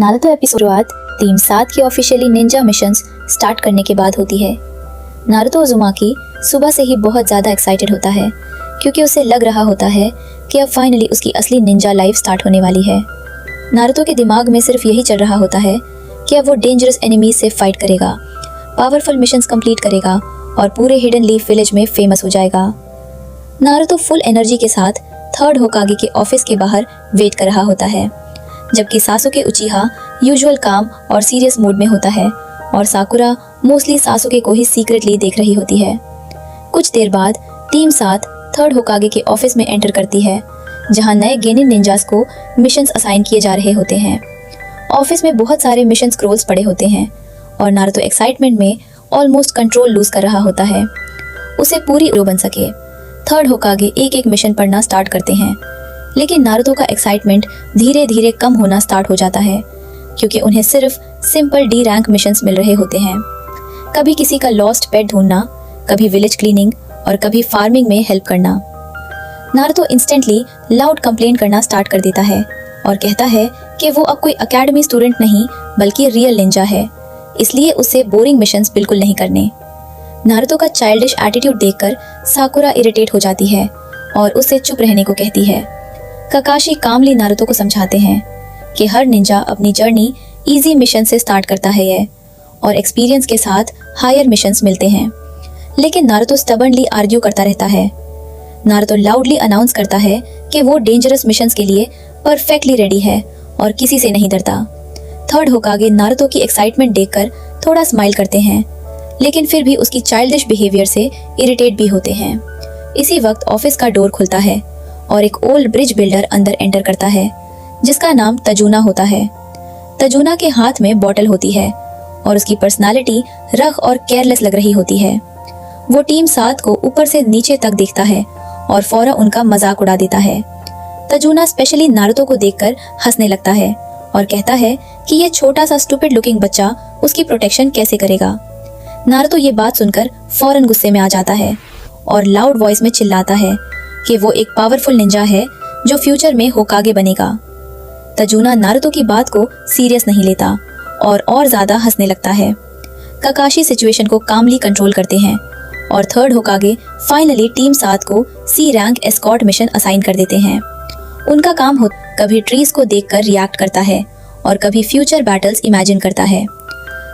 Naruto episode शुरुआत team 7 की officially Ninja missions start करने के बाद होती है। नारुतो उज़ुमाकी सुबह से ही बहुत ज़्यादा एक्साइटेड होता है क्योंकि उसे लग रहा होता है कि अब फाइनली उसकी असली निंजा लाइफ स्टार्ट होने वाली है। नारुतो के दिमाग में सिर्फ यही चल रहा होता है कि अब वो डेंजरस एनिमीज से फाइट करेगा, पावरफुल मिशंस कंप्लीट करेगा और पूरे हिडन लीफ विलेज में फेमस हो जाएगा। नारुतो फुल एनर्जी के साथ थर्ड होकागे के ऑफिस के बाहर वेट कर रहा होता है, जबकि सासुके उचिहा यूजुअल काम और सीरियस मूड में होता है और साकुरा मोस्टली सासुके को ही सीक्रेटली देख रही होती है। कुछ देर बाद टीम 7 थर्ड होकागे के ऑफिस में एंटर करती है, जहां नए गेनिन निंजास को मिशंस असाइन किए जा रहे होते हैं। ऑफिस में बहुत सारे मिशन स्क्रोल्स पड़े होते हैं और नारुतो एक्साइटमेंट में ऑलमोस्ट कंट्रोल लूज कर रहा होता है। उसे पूरी हीरो बन सके थर्ड होकागे एक एक मिशन पढ़ना स्टार्ट करते हैं, लेकिन नारुतो का एक्साइटमेंट धीरे धीरे कम होना स्टार्ट हो जाता है क्योंकि उन्हें सिर्फ सिंपल डी रैंक मिशंस मिल रहे होते हैं। कभी किसी का लॉस्ट पेट ढूंढना, कभी विलेज क्लीनिंग और कभी फार्मिंग में हेल्प करना। नारुतो इंस्टेंटली लाउड कंप्लेन करना स्टार्ट कर देता है और कहता है कि वो अब कोई एकेडमी स्टूडेंट नहीं बल्कि रियल निंजा है, इसलिए उसे बोरिंग मिशंस बिल्कुल नहीं करने। नारुतो का चाइल्डिश एटीट्यूड देखकर साकुरा इरिटेट हो जाती है और उसे चुप रहने को कहती है। काकाशी कामली नारुतो को समझाते हैं कि हर निंजा अपनी जर्नी इजी मिशन से स्टार्ट करता है ये, और एक्सपीरियंस के साथ हायर मिशंस मिलते हैं। लेकिन नारुतो स्टबर्नली आर्ग्यू करता रहता है। नारुतो लाउडली अनाउंस करता है कि वो डेंजरस मिशंस के लिए परफेक्टली रेडी है और किसी से नहीं डरता। थर्ड होकागे नारुतो की एक्साइटमेंट देखकर थोड़ा स्माइल करते हैं, लेकिन फिर भी उसकी चाइल्डिश बिहेवियर से इरिटेट भी होते हैं। इसी वक्त ऑफिस का डोर खुलता है और एक ओल्ड ब्रिज बिल्डर अंदर एंटर करता है, जिसका नाम तजुना होता है। तजुना के हाथ में बॉटल होती है और उसकी पर्सनालिटी रफ और केयरलेस लग रही होती है। वो टीम 7 को ऊपर से नीचे तक देखता है और फौरन उनका मजाक उड़ा देता है। तजुना स्पेशली नारुतो को देखकर हंसने लगता है और कहता है कि ये छोटा सा स्टूपिड लुकिंग बच्चा उसकी प्रोटेक्शन कैसे करेगा। नारुतो ये बात सुनकर फौरन गुस्से में आ जाता है और लाउड वॉइस में चिल्लाता है कि वो एक पावरफुल निंजा है जो फ्यूचर में होकागे बनेगा। तजुना नारुतो की बात को सीरियस नहीं लेता और ज्यादा हंसने लगता है। काकाशी सिचुएशन को कामली कंट्रोल करते हैं और थर्ड होकागे फाइनली टीम 7 को सी रैंक एस्कॉर्ट मिशन असाइन कर देते हैं। उनका काम हो कभी ट्रीज को देखकर रिएक्ट करता है और कभी फ्यूचर बैटल्स इमेजिन करता है।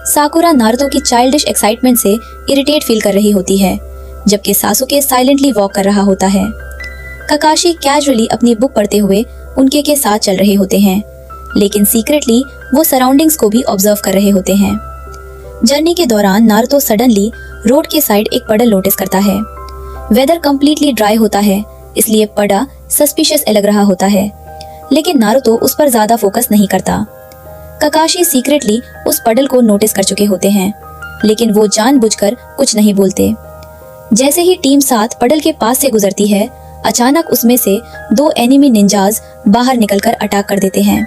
साकुरा नारुतो की चाइल्डिश एक्साइटमेंट से इरिटेट फील कर रही होती है, जबकि सासुके साइलेंटली वॉक कर रहा होता है। काकाशी कैजुअली अपनी बुक पढ़ते हुए उनके के साथ चल रहे होते हैं, लेकिन सीक्रेटली वो सराउंडिंग्स को भी ऑब्जर्व कर रहे होते हैं। जर्नी के दौरान नारुतो सडनली रोड के साइड एक पडल नोटिस करता है। वेदर कंप्लीटली ड्राई होता है, इसलिए पड़ा सस्पिशियस लग रहा होता है, लेकिन नारुतो उस पर ज्यादा फोकस नहीं करता। काकाशी सीक्रेटली उस पडल को नोटिस कर चुके होते हैं, लेकिन वो जानबूझकर कुछ नहीं बोलते। जैसे ही टीम 7 पडल के पास से गुजरती है, अचानक उसमें से 2 एनिमी निंजाज बाहर निकलकर अटैक कर देते हैं।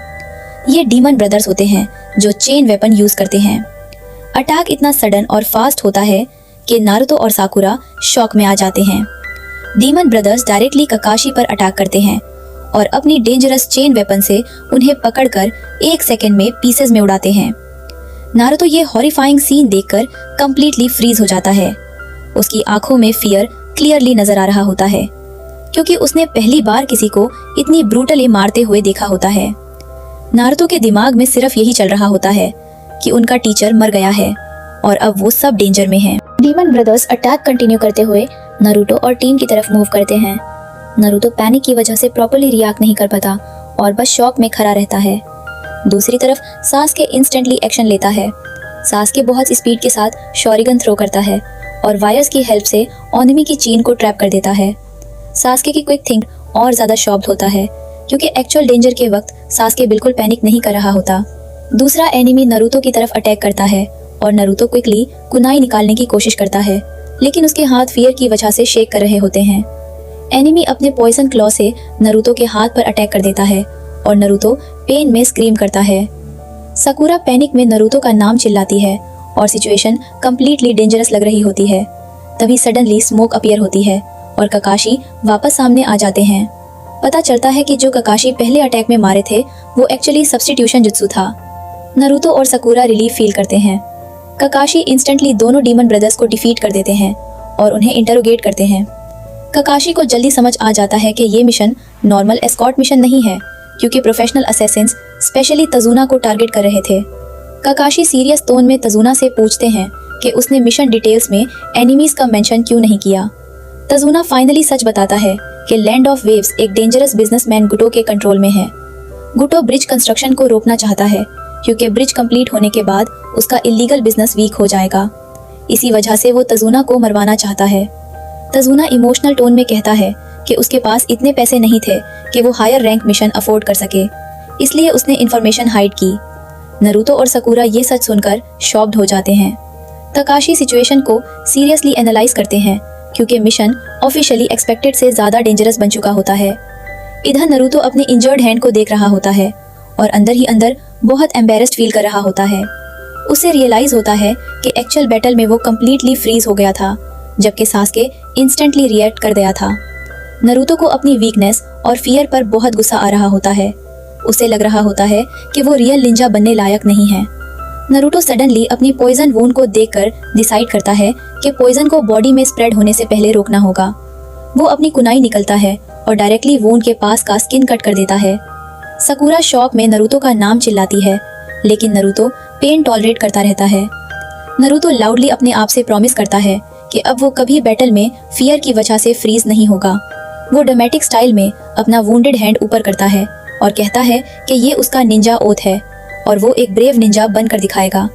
ये डीमन ब्रदर्स होते हैं जो चेन वेपन यूज करते हैं। अटैक इतना सडन और फास्ट होता है कि नारुतो और साकुरा शॉक में आ जाते हैं। डीमन ब्रदर्स डायरेक्टली काकाशी पर अटैक करते हैं और अपनी डेंजरस चेन वेपन से उन्हें पकड़कर 1 सेकंड में पीसेस में उड़ाते हैं। नारुतो ये हॉरिफाइंग सीन देखकर कंप्लीटली फ्रीज हो जाता है। उसकी आंखों में फियर क्लियरली नजर आ रहा होता है, क्योंकि उसने पहली बार किसी को इतनी ब्रूटली मारते हुए देखा होता है। नारुतो के दिमाग में सिर्फ यही चल रहा होता है कि उनका टीचर मर गया है और अब वो सब डेंजर में हैं। डीमन ब्रदर्स अटैक कंटिन्यू करते हुए नारुतो और टीम की तरफ मूव करते हैं। नारुतो पैनिक की वजह से प्रॉपर्ली रिएक्ट नहीं कर पाता और बस शॉक में खड़ा रहता है। दूसरी तरफ सासुके इंस्टेंटली एक्शन लेता है। सासुके बहुत स्पीड के साथ शॉरिगन थ्रो करता है और वायर्स की हेल्प से ओनिमी की चेन को ट्रैप कर देता है। सासुके की क्विक थिंक और ज्यादा शॉक्ड होता है, क्योंकि एक्चुअल डेंजर के वक्त सासुके बिल्कुल पैनिक नहीं कर रहा होता। दूसरा एनिमी नारुतो की तरफ अटैक करता है और नारुतो क्विकली कुनाई निकालने की कोशिश करता है, लेकिन उसके हाथ फियर की वजह से शेक कर रहे होते हैं। एनिमी अपने पॉइजन क्लॉ से नारुतो के हाथ पर अटैक कर देता है और नारुतो पेन में स्क्रीम करता है। साकुरा पैनिक में नारुतो का नाम चिल्लाती है और सिचुएशन कंप्लीटली डेंजरस लग रही होती है। तभी सडनली स्मोक अपीयर होती है और काकाशी वापस सामने आ जाते हैं। पता चलता है कि जो काकाशी पहले अटैक में मारे थे वो एक्चुअली सब्स्टिट्यूशन जुत्सु था। नारुतो और साकुरा रिलीफ फील करते हैं। काकाशी इंस्टेंटली दोनों डीमन ब्रदर्स को डिफीट कर देते हैं और उन्हें इंटरोगेट करते हैं। काकाशी को जल्दी समझ आ जाता है कि ये मिशन नॉर्मल एस्कॉर्ट मिशन नहीं है, क्योंकि प्रोफेशनल असैसिन्स स्पेशली तजुना को टारगेट कर रहे थे। काकाशी सीरियस टोन में तजुना से पूछते हैं कि उसने मिशन डिटेल्स में एनिमीज का मेंशन क्यों नहीं किया। तजुना फाइनली सच बताता है कि लैंड ऑफ वेव्स एक डेंजरस बिजनेसमैन गुटो के कंट्रोल में है। गुटो ब्रिज कंस्ट्रक्शन को रोकना चाहता है, क्योंकि ब्रिज कंप्लीट होने के बाद उसका इलीगल बिजनेस वीक हो जाएगा। इसी वजह से वो तजुना को मरवाना चाहता है। तजुना इमोशनल टोन में कहता है कि उसके पास इतने पैसे नहीं थे कि वो हायर रैंक मिशन अफोर्ड कर सके, इसलिए उसने इन्फॉर्मेशन हाइड की। नारुतो और साकुरा ये सच सुनकर शॉक्ड हो जाते हैं। काकाशी सिचुएशन को सीरियसली एनालाइज करते हैं, क्योंकि मिशन ऑफिशियली एक्सपेक्टेड से ज्यादा डेंजरस बन चुका होता है। इधर नारुतो अपने इंजर्ड हैंड को देख रहा होता है और अंदर ही अंदर बहुत एम्बेरस्ड फील कर रहा होता है। उसे रियलाइज होता है कि एक्चुअल बैटल में वो कम्प्लीटली फ्रीज हो गया था, जबकि सास्के इंस्टेंटली रिएक्ट कर गया था। नारुतो को अपनी वीकनेस और फियर पर बहुत गुस्सा आ रहा होता है। उसे लग रहा होता है कि वो रियल निंजा बनने लायक नहीं है। नारुतो सडनली अपनी पॉइजन वूंड को देखकर डिसाइड करता है कि पॉइजन को बॉडी में स्प्रेड होने से पहले रोकना होगा। वो अपनी कुनाई निकलता है और डायरेक्टली वूंड के पास का स्किन कट कर देता है। साकुरा शॉक में नारुतो का नाम चिल्लाती है, लेकिन नारुतो पेन टॉलरेट करता रहता है। नारुतो लाउडली अपने आप से प्रॉमिस करता है कि अब वो कभी बैटल में फियर की वजह से फ्रीज नहीं होगा। वो ड्रामेटिक स्टाइल में अपना वुंडेड हैंड ऊपर करता है और कहता है कि ये उसका निंजा ओथ है और वो एक ब्रेव निंजा बनकर दिखाएगा।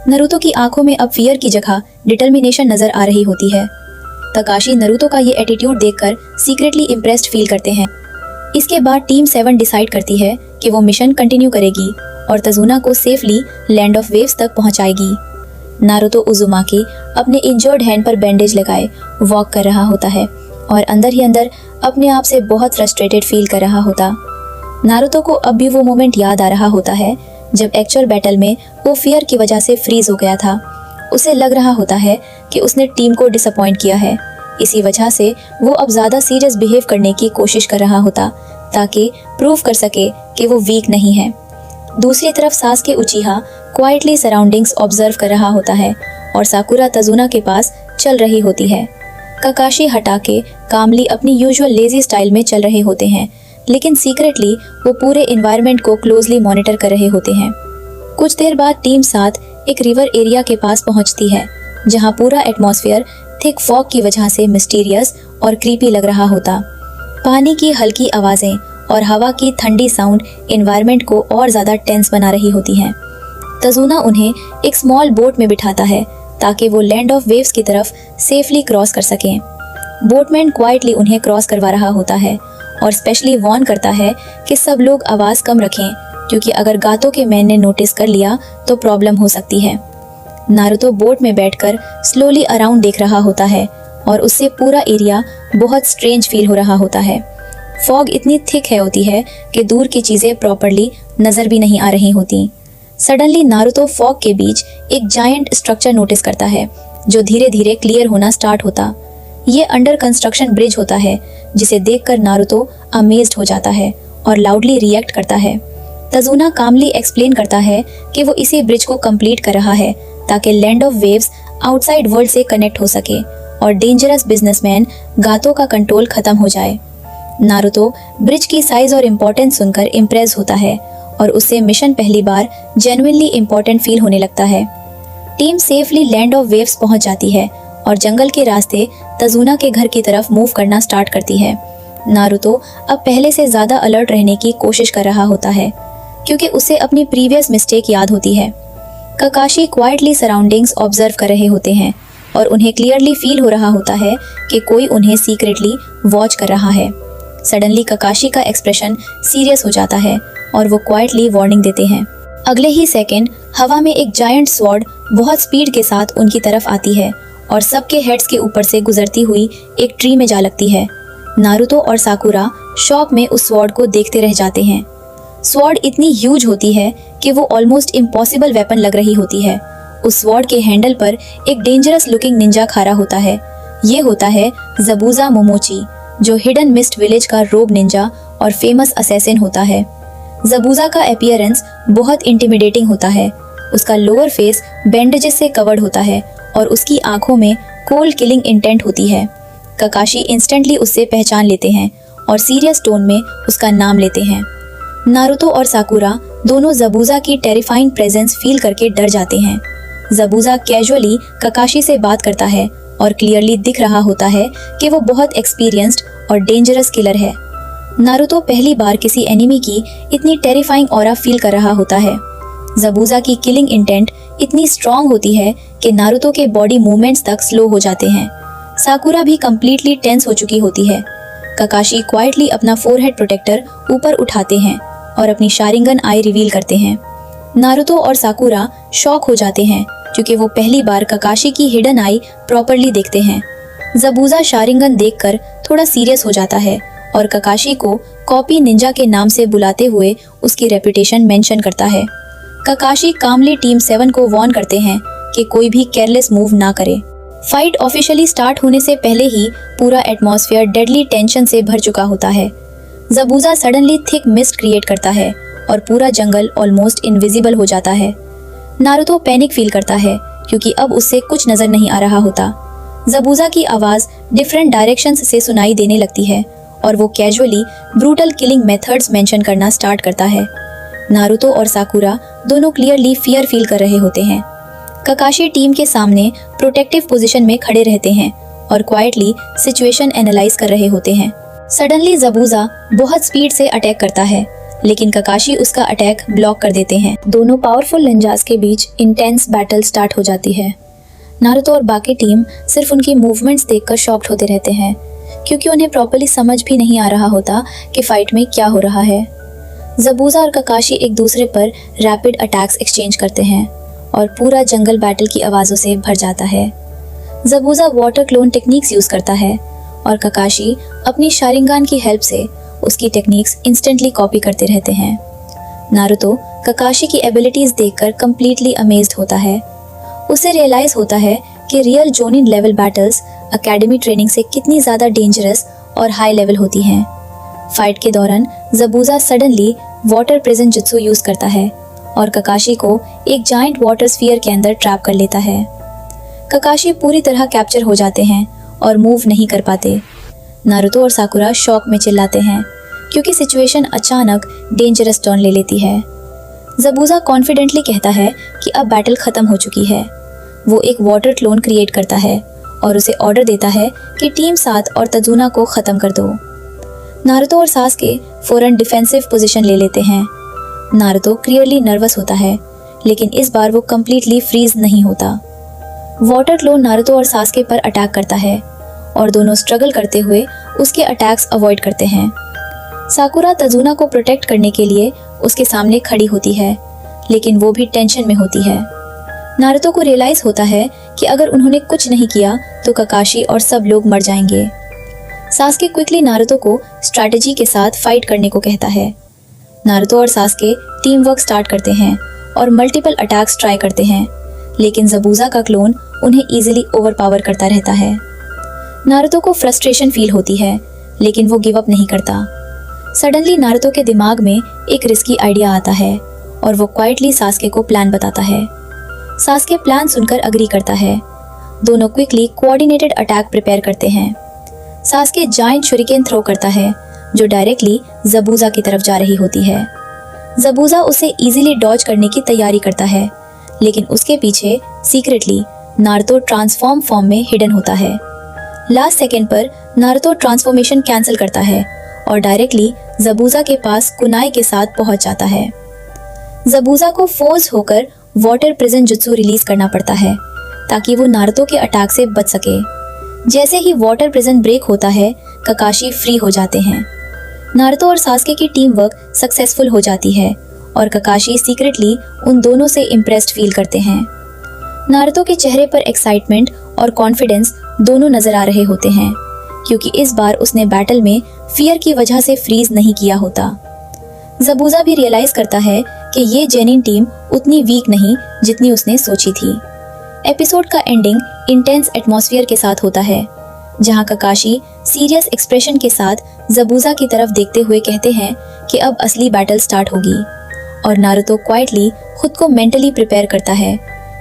नारुतो की आंखों में अब फियर की जगह डिटर्मिनेशन नजर आ रही होती है। काकाशी नारुतो का ये एटीट्यूड देखकर सीक्रेटली इम्प्रेस्ड फील करते हैं। इसके बाद टीम 7 डिसाइड करती है कि वो मिशन कंटिन्यू करेगी और तजुना को सेफली लैंड ऑफ वेव्स तक पहुंचाएगी। नारुतो उजुमाकी अपने इंजर्ड हैंड पर बैंडेज लगाए वॉक कर रहा होता है और अंदर ही अंदर अपने आप से बहुत फ्रस्ट्रेटेड फील कर रहा होता। नारुतो को अब भी वो मोमेंट याद आ रहा होता है जब एक्चुअल बैटल में वो फियर की वजह से फ्रीज हो गया था। उसे लग रहा होता है कि उसने टीम को डिसअपॉइंट किया है। इसी वजह से वो अब ज्यादा सीरियस बिहेव करने की कोशिश कर रहा होता, ताकि प्रूव कर सके कि वो वीक नहीं है। दूसरी तरफ सास्के उचिहा क्वाइटली सराउंडिंग्स ऑब्जर्व कर रहा होता है और साकुरा तजुना के पास चल रही होती है। काकाशी हटाके कामली अपनी यूजुअल लेजी स्टाइल में चल रहे होते हैं, लेकिन सीक्रेटली वो पूरे एनवायरनमेंट को क्लोजली मॉनिटर कर रहे होते हैं। कुछ देर बाद टीम 7 एक रिवर एरिया के पास पहुंचती है, जहां पूरा एटमॉस्फेयर थिक फॉग की वजह से मिस्टीरियस और क्रीपी लग रहा होता। पानी की हल्की आवाजें और हवा की ठंडी साउंड एनवायरनमेंट को और ज्यादा टेंस बना रही होती हैं। तजुना उन्हें एक स्मॉल बोट में बिठाता है ताकि वो लैंड ऑफ वेव्स की तरफ सेफली क्रॉस कर सकें। बोटमैन क्वाइटली उन्हें क्रॉस करवा रहा होता है और स्पेशली वार्न करता है कि सब लोग आवाज कम रखें, क्योंकि अगर गातो के मैन ने नोटिस कर लिया तो प्रॉब्लम हो सकती है। नारुतो बोट में बैठकर स्लोली अराउंड देख रहा होता है और उससे पूरा एरिया बहुत स्ट्रेंज फील हो रहा होता है। फॉग इतनी थिक है होती है कि दूर की चीजें प्रॉपरली नजर भी नहीं आ रही होती। सडनली नारुतो फॉग के बीच एक जायंट स्ट्रक्चर नोटिस करता है, जो धीरे धीरे क्लियर होना स्टार्ट होता। ये अंडर कंस्ट्रक्शन ब्रिज होता है, जिसे देखकर नारुतो अमेज्ड हो जाता है और लाउडली रिएक्ट करता है। तजुना कामली एक्सप्लेन करता है कि वो इसी ब्रिज को कंप्लीट कर रहा है ताकि land of waves outside world से कनेक्ट हो सके और डेंजरस बिजनेसमैन गातो का कंट्रोल खत्म हो जाए। नारुतो ब्रिज की साइज और इम्पोर्टेंस सुनकर इम्प्रेस होता है और उससे मिशन पहली बार जेन्युइनली इम्पोर्टेंट फील होने लगता है। Team safely land of waves पहुंच जाती है और जंगल के रास्ते तजुना के घर की तरफ मूव करना स्टार्ट करती है। नारुतो अब पहले से ज्यादा अलर्ट रहने की कोशिश कर रहा होता है, क्योंकि उसे अपनी प्रीवियस मिस्टेक याद होती है। काकाशी क्वाइटली सराउंडिंग्स ऑब्जर्व कर रहे होते हैं और उन्हें क्लियरली फील हो रहा होता है कि कोई उन्हें सीक्रेटली वॉच कर रहा है। सडनली काकाशी का एक्सप्रेशन सीरियस हो जाता है और वो क्वाइटली वार्निंग देते हैं। अगले ही सेकंड हवा में एक जायंट स्वॉर्ड बहुत स्पीड के साथ उनकी तरफ आती है और सबके हेड्स के ऊपर से गुजरती हुई एक ट्री में जा लगती है। नारुतो और साकुरा शॉक में उस स्वॉर्ड को देखते रह जाते हैं। स्वॉर्ड इतनी ह्यूज होती है कि वो ऑलमोस्ट इम्पॉसिबल वेपन लग रही होती है। उस स्वॉर्ड के हैंडल पर एक डेंजरस लुकिंग निंजा खड़ा होता है। ये होता है ज़बूज़ा मोमोची, जो हिडन मिस्ट विलेज का रोब निंजा और फेमस असैसिन होता है। ज़बूज़ा का अपीयरेंस बहुत इंटिमिडेटिंग होता है। उसका लोअर फेस बैंडेजेस से कवर्ड होता है और उसकी आंखों में कोल्ड किलिंग इंटेंट होती है। ककाशी इंस्टेंटली उससे पहचान लेते हैं और सीरियस टोन में उसका नाम लेते हैं। नारुतो और साकुरा दोनों ज़बूज़ा की टेरिफाइंग प्रेजेंस फील करके डर जाते हैं। ज़बूज़ा कैजुअली ककाशी से बात करता है और क्लियरली दिख रहा होता है कि वो बहुत एक्सपीरियंस्ड और डेंजरस किलर है। नारुतो पहली बार किसी एनिमी की इतनी टेरिफाइंग ऑरा फील कर रहा होता है। ज़बूज़ा की किलिंग इंटेंट इतनी स्ट्रॉन्ग होती है कि नारुतो के बॉडी मूवमेंट्स तक स्लो हो जाते हैं। साकुरा भी कंप्लीटली टेंस हो चुकी होती है। ककाशी क्वाइटली अपना फोरहेड प्रोटेक्टर ऊपर उठाते हैं और अपनी शारिंगन आई रिवील करते हैं। नारुतो और साकुरा शॉक हो जाते हैं क्योंकि वो पहली बार ककाशी की हिडन आई प्रॉपरली देखते हैं। ज़बूज़ा शारिंगन देखकर थोड़ा सीरियस हो जाता है और ककाशी को कॉपी निंजा के नाम से बुलाते हुए उसकी रेपुटेशन मेंशन करता है। ककाशी कामली टीम 7 को वार्न करते हैं कि कोई भी केयरलेस मूव ना करे। फाइट ऑफिशियली स्टार्ट होने से पहले ही पूरा एटमॉस्फेयर डेडली टेंशन से भर चुका होता है। ज़बूज़ा सडनली थिक मिस्ट क्रिएट करता है और पूरा जंगल ऑलमोस्ट इनविजिबल हो जाता है। नारुतो पैनिक फील करता है क्योंकि अब उससे कुछ नजर नहीं आ रहा होता। ज़बूज़ा की आवाज़ डिफरेंट डायरेक्शंस से सुनाई देने लगती है और वो casually brutal killing methods mention करना स्टार्ट करता है। नारुतो और साकुरा दोनों क्लियरली फियर फील कर रहे होते हैं। ककाशी टीम के सामने प्रोटेक्टिव पोजीशन में खड़े रहते हैं और क्वाइटली सिचुएशन एनालाइज कर रहे होते हैं। सडनली ज़बूज़ा बहुत स्पीड से अटैक करता है, लेकिन ककाशी उसका अटैक ब्लॉक कर देते हैं। दोनों पावरफुल निंजास के बीच इंटेंस बैटल स्टार्ट हो जाती है। नारुतो और बाकी टीम सिर्फ उनकी मूवमेंट्स देखकर शॉक्ड होते रहते हैं क्योंकि उन्हें प्रॉपर्ली समझ भी नहीं आ रहा होता कि फाइट में क्या हो रहा है। ज़बूज़ा और ककाशी एक दूसरे पर रैपिड अटैक्स एक्सचेंज करते हैं और पूरा जंगल बैटल की आवाज़ों से भर जाता है। ज़बूज़ा वाटर क्लोन टेक्निक्स यूज़ करता है और ककाशी अपनी शारिंगान की हेल्प से उसकी टेक्निक्स इंस्टेंटली कॉपी करते रहते हैं। नारुतो ककाशी की एबिलिटीज़ देखकर कंप्लीटली अमेज्ड होता है। उसे रियलाइज़ होता है कि real jonin level battles academy training से कितनी ज़्यादा डेंजरस और हाई लेवल होती हैं। फाइट के दौरान Zabuza suddenly water prison jutsu use करता है और ककाशी को एक जाइंट वाटर स्फीयर के अंदर ट्रैप कर लेता है। ककाशी पूरी तरह कैप्चर हो जाते हैं और मूव नहीं कर पाते। नारुतो और साकुरा शॉक में चिल्लाते हैं क्योंकि सिचुएशन अचानक डेंजरस टर्न ले लेती है। ज़बूज़ा कॉन्फिडेंटली कहता है कि अब बैटल खत्म हो चुकी है। वो एक वाटर क्लोन क्रिएट करता है और उसे ऑर्डर देता है कि टीम 7 और तजुना को ख़त्म कर दो। नारुतो और सासके फौरन डिफेंसिव पोजीशन ले लेते हैं। नारुतो क्लियरली नर्वस होता है, लेकिन इस बार वो कंप्लीटली फ्रीज नहीं होता। वाटर क्लोन नारुतो और सासके पर अटैक करता है और दोनों स्ट्रगल करते हुए उसके अटैक्स अवॉइड करते हैं। साकुरा तजुना को प्रोटेक्ट करने के लिए उसके सामने खड़ी होती है, लेकिन वो भी टेंशन में होती है। नारुतो को रियलाइज होता है कि अगर उन्होंने कुछ नहीं किया तो ककाशी और सब लोग मर जाएंगे। सासके क्विकली नारुतो को स्ट्रैटेजी के साथ फाइट करने को कहता है। नारुतो और सासके टीम वर्क स्टार्ट करते हैं और मल्टीपल अटैक्स ट्राई करते हैं, लेकिन ज़बूज़ा का क्लोन उन्हें इजीली ओवरपावर करता रहता है। नारुतो को फ्रस्ट्रेशन फील होती है, लेकिन वो गिव अप नहीं करता। सडनली नारुतो के दिमाग में एक रिस्की आइडिया आता है और वो क्वाइटली सासके को प्लान बताता है। सासके प्लान सुनकर अग्री करता है। दोनों क्विकली कोऑर्डिनेटेड अटैक प्रिपेयर करते हैं। सासके जायंट शुरिकेन थ्रो करता है जो डायरेक्टली ज़बूज़ा की तरफ जा रही होती है। ज़बूज़ा उसे इजीली डॉज करने की तैयारी करता है, लेकिन उसके पीछे सीक्रेटली नारुतो ट्रांसफॉर्म फॉर्म में हिडन होता है। लास्ट सेकेंड पर नारुतो ट्रांसफॉर्मेशन कैंसिल करता है और डायरेक्टली ज़बूज़ा के पास कुनाई के साथ पहुंच जाता है। ज़बूज़ा को फोर्स होकर वाटर प्रिजन जुत्सु रिलीज करना पड़ता है ताकि वो नारुतो के अटैक से बच सके। जैसे ही वाटर प्रिजन ब्रेक होता है, ककाशी फ्री हो जाते हैं। नारुतो और सासके की टीम वर्क सक्सेसफुल हो जाती है और ककाशी सीक्रेटली उन दोनों से इम्प्रेस्ड फील करते हैं। नारुतो के चेहरे पर एक्साइटमेंट और कॉन्फिडेंस दोनों नजर आ रहे होते हैं क्योंकि इस बार उसने बैटल में फियर की वजह से फ्रीज नहीं किया होता। ज़बूज़ा भी रियलाइज करता है कि ये जेनिन टीम उतनी वीक नहीं जितनी उसने सोची थी। एपिसोड का एंडिंग इंटेंस एटमॉस्फेयर के साथ होता है। जहाँ ककाशी सीरियस एक्सप्रेशन के साथ ज़बूज़ा की तरफ देखते हुए कहते हैं कि अब असली बैटल स्टार्ट होगी, और नारुतो क्वाइटली खुद को मेंटली प्रिपेयर करता है,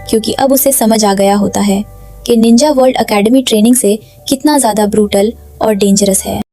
क्योंकि अब उसे समझ आ गया होता है कि निंजा वर्ल्ड एकेडमी ट्रेनिंग से कितना ज़्यादा ब्रूटल और डेंजरस है।